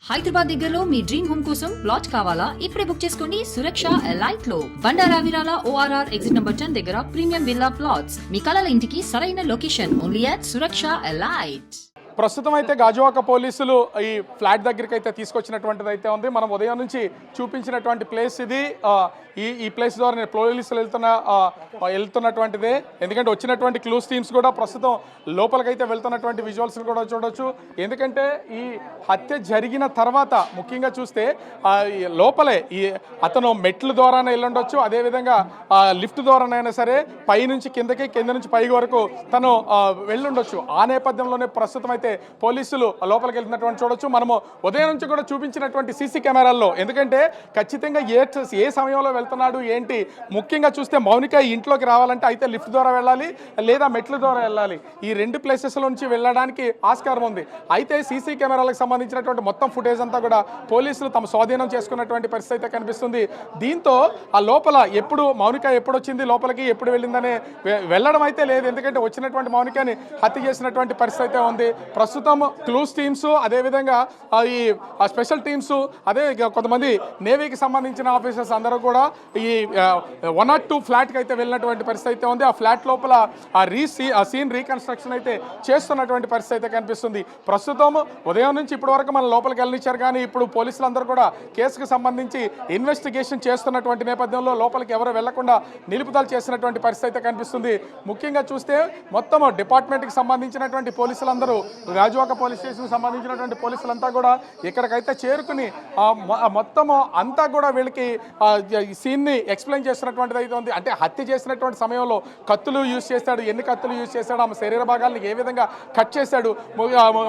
హైదరాబాద్ దగ్గరలో మీ dream home కోసం plot కావాలా? ఇప్పుడే బుక్ చేసుకోండి సురక్ష ఎలైట్ లో. బండారా విరాల ORR ఎగ్జిట్ నంబర్ 10 దగ్గర ప్రీమియం విల్లా ప్లాట్స్. మీ కలల ఇంటికి సరైన location only at Suraksha elite. ప్రస్తుతం అయితే గాజువాక పోలీసులు ఈ ఫ్లాట్ దగ్గరికి అయితే తీసుకొచ్చినటువంటిది అయితే ఉంది. మనం ఉదయం నుంచి చూపించినటువంటి ప్లేస్ ఇది. ఈ ప్లేస్ ద్వారా పోలీసులు వెళ్తున్నటువంటిదే. ఎందుకంటే వచ్చినటువంటి క్లూస్ టీమ్స్ కూడా ప్రస్తుతం లోపలికైతే వెళ్తున్నటువంటి విజువల్స్ కూడా చూడొచ్చు. ఎందుకంటే ఈ హత్య జరిగిన తర్వాత ముఖ్యంగా చూస్తే లోపలే అతను మెట్ల ద్వారానే వెళ్ళుండొచ్చు, అదేవిధంగా లిఫ్ట్ ద్వారానైనా సరే పైనుంచి కిందకి, కింద నుంచి పై వరకు తను వెళ్ళుండొచ్చు. ఆ నేపథ్యంలోనే ప్రస్తుతం అయితే పోలీసులు లోపలికి వెళ్తున్నటువంటి చూడొచ్చు. మనము ఉదయం నుంచి కూడా చూపించినటువంటి సీసీ కెమెరాల్లో, ఎందుకంటే ఖచ్చితంగా ఏ సమయంలో వెళ్తున్నాడు ఏంటి, ముఖ్యంగా చూస్తే మౌనిక ఇంట్లోకి రావాలంటే అయితే లిఫ్ట్ ద్వారా వెళ్ళాలి లేదా మెట్ల ద్వారా వెళ్ళాలి. ఈ రెండు ప్లేసెస్ నుంచి వెళ్ళడానికి ఆస్కారం ఉంది. అయితే సీసీ కెమెరాలకు సంబంధించినటువంటి మొత్తం ఫుటేజ్ అంతా కూడా పోలీసులు తమ స్వాధీనం చేసుకున్నటువంటి పరిస్థితి అయితే కనిపిస్తుంది. దీంతో ఆ లోపల మౌనిక ఎప్పుడు వచ్చింది లోపలికి, ఎప్పుడు వెళ్ళిందనే వెళ్ళడం అయితే లేదు. ఎందుకంటే వచ్చినటువంటి మౌనికని హత్య చేసినటువంటి పరిస్థితి అయితే ఉంది. ప్రస్తుతం క్లూస్ టీమ్స్, అదేవిధంగా ఈ స్పెషల్ టీమ్స్, అదే కొంతమంది నేవీకి సంబంధించిన ఆఫీసర్స్ అందరూ కూడా ఈ 102 ఫ్లాట్కి అయితే వెళ్ళినటువంటి పరిస్థితి అయితే ఉంది. ఆ ఫ్లాట్ లోపల సీన్ రీకన్స్ట్రక్షన్ అయితే చేస్తున్నటువంటి పరిస్థితి అయితే కనిపిస్తుంది. ప్రస్తుతం ఉదయం నుంచి ఇప్పటి వరకు మన లోపలికి వెళ్ళనిచ్చారు, కానీ ఇప్పుడు పోలీసులందరూ కూడా కేసుకు సంబంధించి ఇన్వెస్టిగేషన్ చేస్తున్నటువంటి నేపథ్యంలో లోపలికి ఎవరు వెళ్లకుండా నిలుపుదల చేసినటువంటి పరిస్థితి అయితే కనిపిస్తుంది. ముఖ్యంగా చూస్తే మొత్తం డిపార్ట్మెంట్కి సంబంధించినటువంటి పోలీసులందరూ, గాజువాక పోలీస్ స్టేషన్కి సంబంధించినటువంటి పోలీసులంతా కూడా ఇక్కడికైతే చేరుకుని మొత్తం అంతా కూడా వీళ్ళకి సీన్ని ఎక్స్ప్లెయిన్ చేస్తున్నటువంటిది అయితే ఉంది. అంటే హత్య చేసినటువంటి సమయంలో కత్తులు యూజ్ చేశాడు, ఎన్ని కత్తులు యూజ్ చేశాడు, ఆమె శరీర భాగాలను ఏ విధంగా కట్ చేశాడు,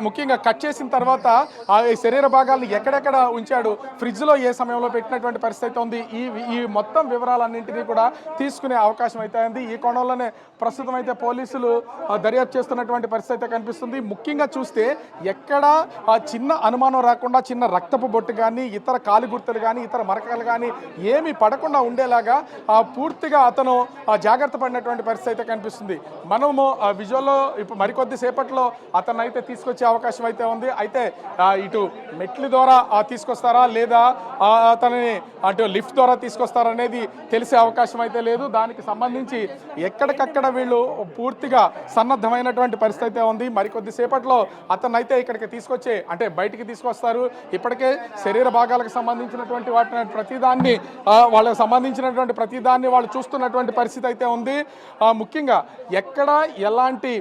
ముఖ్యంగా కట్ చేసిన తర్వాత ఆ శరీర భాగాలను ఎక్కడెక్కడ ఉంచాడు, ఫ్రిడ్జ్లో ఏ సమయంలో పెట్టినటువంటి పరిస్థితి ఉంది. ఈ మొత్తం వివరాలన్నింటినీ కూడా తీసుకునే అవకాశం అయితే ఉంది. ఈ కోణంలోనే ప్రస్తుతం అయితే పోలీసులు దర్యాప్తు చేస్తున్నటువంటి పరిస్థితి అయితే కనిపిస్తుంది. ముఖ్యంగా చూస్తే ఎక్కడ చిన్న అనుమానం రాకుండా, చిన్న రక్తపు బొట్టు కానీ, ఇతర కాలి గుర్తులు కానీ, ఇతర మరకలు కానీ ఏమీ పడకుండా ఉండేలాగా పూర్తిగా అతను జాగ్రత్త పడినటువంటి పరిస్థితి అయితే కనిపిస్తుంది. మనము విజువల్లో ఇప్పుడు మరికొద్ది సేపట్లో అతను అయితే తీసుకొచ్చే అవకాశం అయితే ఉంది. అయితే ఇటు మెట్ల ద్వారా తీసుకొస్తారా లేదా అతనిని అటు లిఫ్ట్ ద్వారా తీసుకొస్తారా అనేది తెలిసే అవకాశం అయితే లేదు. దానికి సంబంధించి ఎక్కడికక్కడ వీళ్ళు పూర్తిగా సన్నద్ధమైనటువంటి పరిస్థితి అయితే ఉంది. మరికొద్ది సేపట్లో అతను అయితే ఇక్కడికి అంటే బయటికి తీసుకొస్తారు. ఇప్పటికే శరీర భాగాలకు సంబంధించినటువంటి వాటిని ప్రతిదాన్ని వాళ్ళకి సంబంధించినటువంటి ప్రతిదాన్ని వాళ్ళు చూస్తున్నటువంటి పరిస్థితి అయితే ఉంది. ముఖ్యంగా ఎక్కడ ఎలాంటి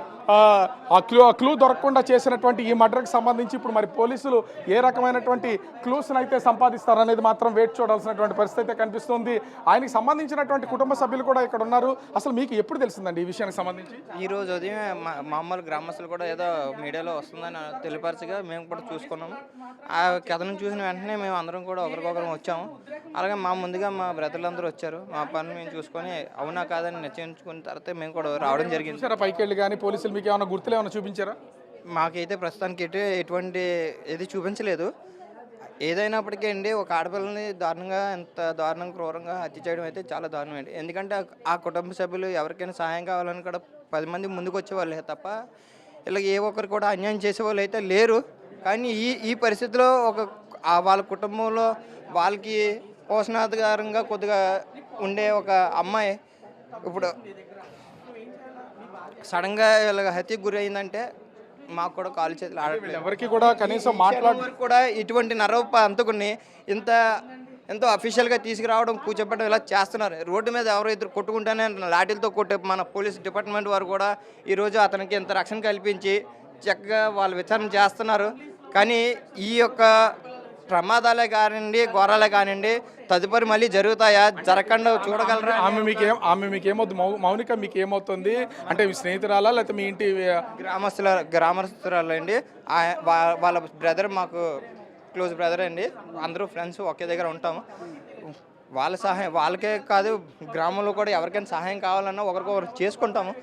క్లూ దొరకకుండా చేసినటువంటి ఈ మర్డర్కి సంబంధించి ఇప్పుడు మరి పోలీసులు ఏ రకమైనటువంటి క్లూస్ని అయితే సంపాదిస్తారనేది మాత్రం వేచి చూడాల్సినటువంటి పరిస్థితి అయితే కనిపిస్తుంది. ఆయనకి సంబంధించినటువంటి కుటుంబ సభ్యులు కూడా ఇక్కడ ఉన్నారు. అసలు మీకు ఎప్పుడు తెలిసిందండి ఈ విషయానికి సంబంధించి? ఈ రోజు ఉదయం మామూలు గ్రామస్తులు కూడా ఏదో మీడియాలో వస్తుందని తెలియపరచగా మేము కూడా చూసుకున్నాము. ఆ కథను చూసిన వెంటనే మేము అందరం కూడా ఒకరికొకరు వచ్చాము. అలాగే ముందుగా మా బ్రదర్లందరూ వచ్చారు. మా పని మేము చూసుకొని అవునా కాదని నిశ్చయించుకున్న తర్వాత మేము కూడా రావడం జరిగింది. సరే, పైకి వెళ్ళి కానీ పోలీసులు మీకు ఏమైనా గుర్తులు ఏమైనా చూపించారా? మాకైతే ప్రస్తుతానికి ఎటువంటి ఏది చూపించలేదు. ఏదైనప్పటికీ అండి, ఒక ఆడపిల్లని ఎంత దారుణంగా క్రూరంగా హత్య చేయడం అయితే చాలా దారుణం అండి. ఎందుకంటే ఆ కుటుంబ సభ్యులు ఎవరికైనా సహాయం కావాలని కూడా 10 మంది ముందుకు వచ్చేవాళ్ళే తప్ప ఇలా ఏ ఒక్కరు కూడా అన్యాయం చేసేవాళ్ళు అయితే లేరు. కానీ ఈ పరిస్థితిలో వాళ్ళ కుటుంబంలో వాళ్ళకి పోషణాధికారంగా కొద్దిగా ఉండే ఒక అమ్మాయి ఇప్పుడు సడన్గా ఇలా హత్యకు గురి అయిందంటే మాకు కూడా కాలు చేతులు ఆడట్లేదు. ఎవరికి కూడా కనీసం మాట్లాడడానికి కూడా ఇటువంటి నరవ అంతకుని ఎంతో అఫీషియల్గా తీసుకురావడం, కూర్చోబెట్టడం ఇలా చేస్తున్నారు. రోడ్డు మీద ఎవరో ఇద్దరు కొట్టుకుంటేనే లాఠీలతో కొట్టే మన పోలీస్ డిపార్ట్మెంట్ వారు కూడా ఈరోజు అతనికి ఇంత రక్షణ కల్పించి చక్కగా వాళ్ళు విచారణ చేస్తున్నారు. కానీ ఈ యొక్క ప్రమాదాలే కానివ్వండి, ఘోరాలే కానివ్వండి తదుపరి మళ్ళీ జరుగుతాయా, జరగకుండా చూడగలరా? ఆమె మీకేమవుతుంది? మౌనిక మీకు ఏమవుతుంది అంటే మీ స్నేహితురాలా లేకపోతే మీ ఇంటి గ్రామస్తురాలండి. వాళ్ళ బ్రదర్ మాకు క్లోజ్ బ్రదర్ అండి. అందరూ ఫ్రెండ్స్ ఒకే దగ్గర ఉంటాము. వాళ్ళ సహాయం వాళ్ళకే కాదు, గ్రామంలో కూడా ఎవరికైనా సహాయం కావాలన్నా ఒకరికొకరు చేసుకుంటాము.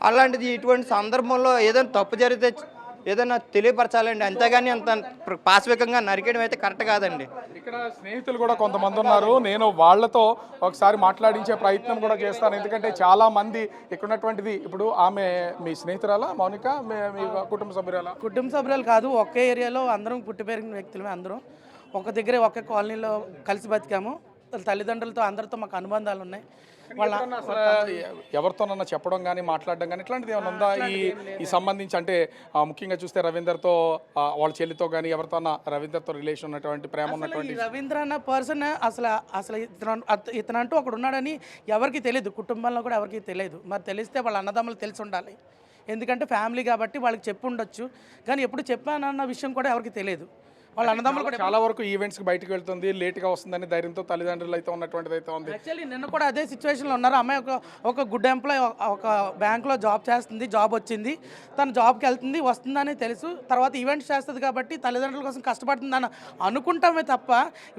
అలాంటిది ఇటువంటి సందర్భంలో ఏదైనా తప్పు జరిగితే ఏదైనా తెలియపరచాలండి, అంతేగాని అంత పాశవికంగా నరికేయడం అయితే కరెక్ట్ కాదండి. ఇక్కడ స్నేహితులు కూడా కొంతమంది ఉన్నారు, నేను వాళ్ళతో ఒకసారి మాట్లాడించే ప్రయత్నం కూడా చేస్తాను. ఎందుకంటే చాలా మంది ఇక్కడ ఉన్నటువంటిది, ఇప్పుడు ఆమె మీ స్నేహితురాలా మౌనిక, మీ కుటుంబ సభ్యురాలా? కుటుంబ సభ్యులు కాదు, ఒకే ఏరియాలో అందరం పుట్టి పెరిగిన వ్యక్తులమే. అందరం ఒక దగ్గరే ఒకే కాలనీలో కలిసి బతికాము. తల్లిదండ్రులతో అందరితో మాకు అనుబంధాలు ఉన్నాయి. వాళ్ళ ఎవరితోనన్నా చెప్పడం కానీ మాట్లాడడం కానీ ఇట్లాంటిది ఏమైనా ఉందా ఈ సంబంధించి? అంటే ముఖ్యంగా చూస్తే రవీందర్తో వాళ్ళ చెల్లితో కానీ ఎవరితోనా రవీందర్తో రిలేషన్ ఉన్నటువంటి ప్రేమ ఉన్నటువంటి రవీంద్ర అన్న పర్సన్ అసలు ఇతనంటూ ఒకడు ఉన్నాడని ఎవరికి తెలియదు, కుటుంబంలో కూడా ఎవరికి తెలియదు. మరి తెలిస్తే వాళ్ళ అన్నదమ్ములు తెలిసి ఉండాలి, ఎందుకంటే ఫ్యామిలీ కాబట్టి వాళ్ళకి చెప్పి ఉండొచ్చు. కానీ ఎప్పుడు చెప్పానన్న విషయం కూడా ఎవరికి తెలియదు. వాళ్ళ అన్నదమ్ములు కూడా చాలా వరకు ఈవెంట్స్కి బయటకు వెళ్తుంది, లేట్గా వస్తుందని ధైర్యంతో తల్లిదండ్రులు అయితే ఉన్నటువంటిది అయితే ఉంది. యాక్చువల్లీ నిన్న కూడా అదే సిచ్యువేషన్లో ఉన్నారు. అమ్మాయి ఒక గుడ్ ఎంప్లాయ్, ఒక బ్యాంక్లో జాబ్ చేస్తుంది, జాబ్ వచ్చింది, తను జాబ్కి వెళ్తుంది వస్తుందని తెలుసు. తర్వాత ఈవెంట్స్ చేస్తుంది కాబట్టి తల్లిదండ్రుల కోసం కష్టపడుతుందని అనుకుంటామే తప్ప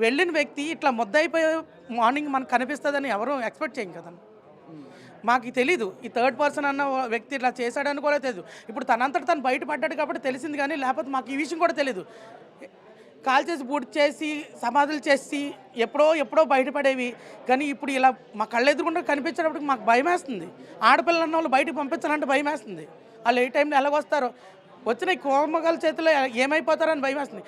వెళ్ళిన వ్యక్తి ఇట్లా ముద్దయిపోయి మార్నింగ్ మనకు కనిపిస్తుందని ఎవరు ఎక్స్పెక్ట్ చేయం కదండి. మాకు తెలీదు ఈ థర్డ్ పర్సన్ అన్న వ్యక్తి ఇట్లా చేశాడని కూడా తెలియదు. ఇప్పుడు తనంతట తను బయటపడ్డాడు కాబట్టి తెలిసింది, కానీ లేకపోతే మాకు ఈ విషయం కూడా తెలియదు. కాల్ చేసి పూర్తి చేసి సమాధులు చేసి ఎప్పుడో బయటపడేవి, కానీ ఇప్పుడు ఇలా మా కళ్ళెదురుకుండా కనిపించేటప్పటికి మాకు భయం వేస్తుంది. ఆడపిల్లలు అన్న వాళ్ళు బయటకు పంపించాలంటే భయం వేస్తుంది. వాళ్ళు ఏ టైంలో ఎలాగొస్తారో, వచ్చిన ఈ కోమగాల చేతిలో ఏమైపోతారని భయం వేస్తుంది.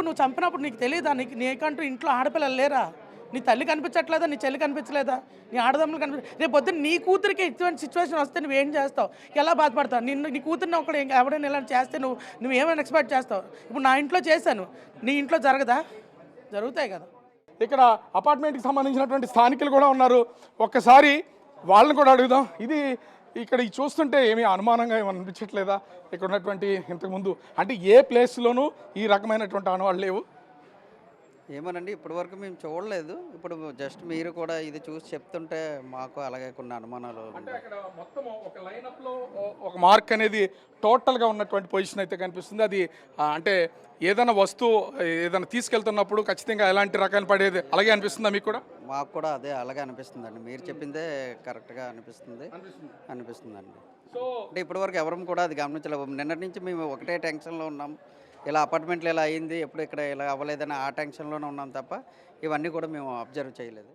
నువ్వు చంపినప్పుడు నీకు తెలియదా? నీకంటూ ఇంట్లో ఆడపిల్లలు లేరా? నీ తల్లి కనిపించట్లేదా? నీ చెల్లి కనిపించలేదా? నీ ఆడదమ్ములు రేపు పొద్దున్న నీ కూతురికి ఇటువంటి సిచ్యువేషన్ వస్తే నువ్వేం చేస్తావు? ఎలా బాధపడతావు? నీ కూతుర్ని ఒకడు ఎవడైనా ఇలా చేస్తే నువ్వు ఏమైనా ఎక్స్పెక్ట్ చేస్తావు? ఇప్పుడు నా ఇంట్లో చేశాను, నీ ఇంట్లో జరగదా? జరుగుతాయి కదా. ఇక్కడ అపార్ట్మెంట్కి సంబంధించినటువంటి స్థానికులు కూడా ఉన్నారు, ఒక్కసారి వాళ్ళని కూడా అడుగుదాం. ఇది ఇక్కడ చూస్తుంటే ఏమీ అనుమానంగా ఏమి అనిపించట్లేదా? ఇక్కడ ఉన్నటువంటి ఇంతకుముందు అంటే ఏ ప్లేస్లోనూ ఈ రకమైనటువంటి ఆనవాళ్ళు లేవు. ఏమోనండి, ఇప్పటివరకు మేము చూడలేదు. ఇప్పుడు జస్ట్ మీరు కూడా ఇది చూసి చెప్తుంటే మాకు అలాగే కొన్ని అనుమానాలు. అంటే అక్కడ మొత్తం ఒక లైనప్లో ఒక మార్క్ అనేది టోటల్గా ఉన్నటువంటి పొజిషన్ అయితే కనిపిస్తుంది. అది అంటే ఏదైనా వస్తువు ఏదైనా తీసుకెళ్తున్నప్పుడు ఖచ్చితంగా ఎలాంటి రకాలు పడేది అలాగే అనిపిస్తుందా మీకు కూడా? మాకు కూడా అదే అలాగే అనిపిస్తుందండి. మీరు చెప్పిందే కరెక్ట్గా అనిపిస్తుందండి. అంటే ఇప్పటివరకు ఎవరం కూడా అది గమనించలేము. నిన్నటి నుంచి మేము ఒకటే టెన్షన్లో ఉన్నాం, ఇలా అపార్ట్మెంట్లో ఇలా అయింది, ఎప్పుడు ఇక్కడ ఇలా అవ్వలేదని ఆ టెన్షన్లోనే ఉన్నాం తప్ప ఇవన్నీ కూడా మేము అబ్జర్వ్ చేయలేదు.